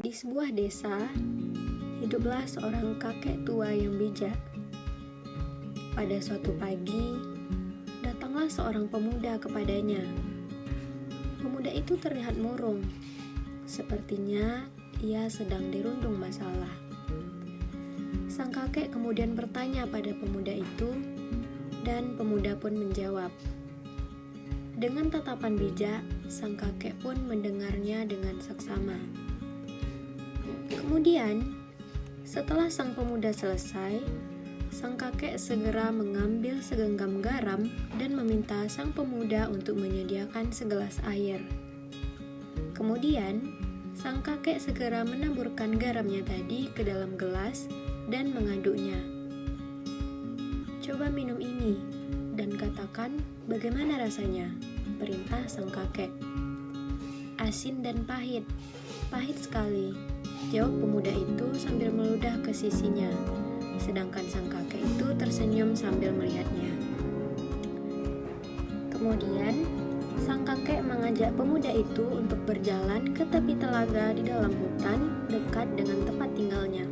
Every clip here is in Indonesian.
Di sebuah desa, hiduplah seorang kakek tua yang bijak. Pada suatu pagi, datanglah seorang pemuda kepadanya. Pemuda itu terlihat murung, sepertinya ia sedang dirundung masalah. Sang kakek kemudian bertanya pada pemuda itu, dan pemuda pun menjawab. Dengan tatapan bijak, sang kakek pun mendengarnya dengan seksama. Kemudian, setelah sang pemuda selesai, sang kakek segera mengambil segenggam garam dan meminta sang pemuda untuk menyediakan segelas air. Kemudian, sang kakek segera menaburkan garamnya tadi ke dalam gelas dan mengaduknya. "Coba minum ini dan katakan bagaimana rasanya," perintah sang kakek. "Asin dan pahit, pahit sekali," jawab pemuda itu sambil meludah ke sisinya, sedangkan sang kakek itu tersenyum sambil melihatnya. Kemudian, sang kakek mengajak pemuda itu untuk berjalan ke tepi telaga di dalam hutan dekat dengan tempat tinggalnya.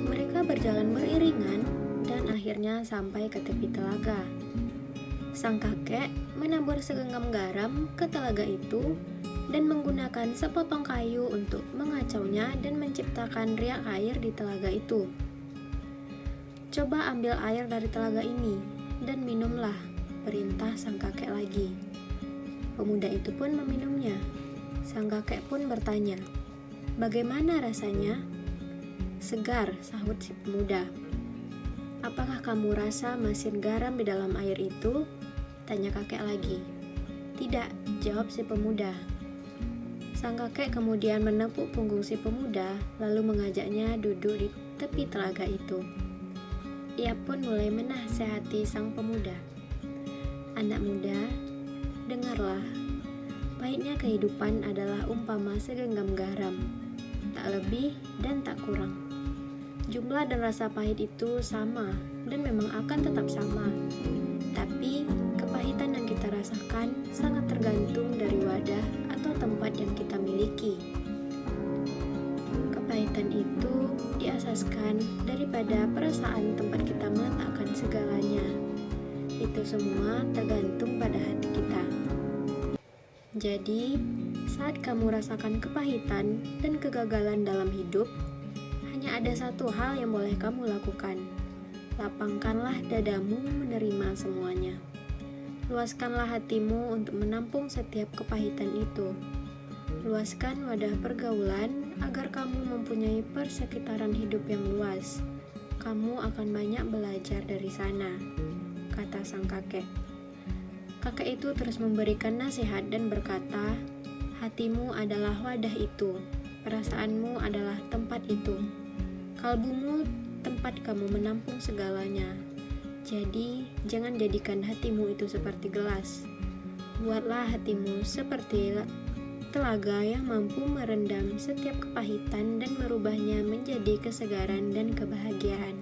Mereka berjalan beriringan dan akhirnya sampai ke tepi telaga. Sang kakek menabur segenggam garam ke telaga itu dan menggunakan sepotong kayu untuk mengacaunya dan menciptakan riak air di telaga itu. "Coba ambil air dari telaga ini dan minumlah," perintah sang kakek lagi. Pemuda itu pun meminumnya. Sang kakek pun bertanya, "Bagaimana rasanya?" "Segar," sahut si pemuda. "Apakah kamu rasa mesin garam di dalam air itu?" tanya kakek lagi. "Tidak," jawab si pemuda. Sang kakek kemudian menepuk punggung si pemuda, lalu mengajaknya duduk di tepi telaga itu. Ia pun mulai menasehati sang pemuda. "Anak muda, dengarlah. Pahitnya kehidupan adalah umpama segenggam garam, tak lebih dan tak kurang. Jumlah dan rasa pahit itu sama dan memang akan tetap sama. Tapi kepahitan yang kita rasakan sangat tergantung dari wadah atau tempat yang kita miliki. Kepahitan itu diasaskan daripada perasaan tempat kita meletakkan segalanya. Itu semua tergantung pada hati kita. Jadi, saat kamu rasakan kepahitan dan kegagalan dalam hidup, hanya ada satu hal yang boleh kamu lakukan. Lapangkanlah dadamu menerima semuanya. Luaskanlah hatimu untuk menampung setiap kepahitan itu. Luaskan wadah pergaulan agar kamu mempunyai persekitaran hidup yang luas. Kamu akan banyak belajar dari sana," kata sang kakek. Kakek itu terus memberikan nasihat dan berkata, "Hatimu adalah wadah itu, perasaanmu adalah tempat itu, kalbumu tempat kamu menampung segalanya. Jadi, jangan jadikan hatimu itu seperti gelas. Buatlah hatimu seperti telaga yang mampu merendam setiap kepahitan dan merubahnya menjadi kesegaran dan kebahagiaan."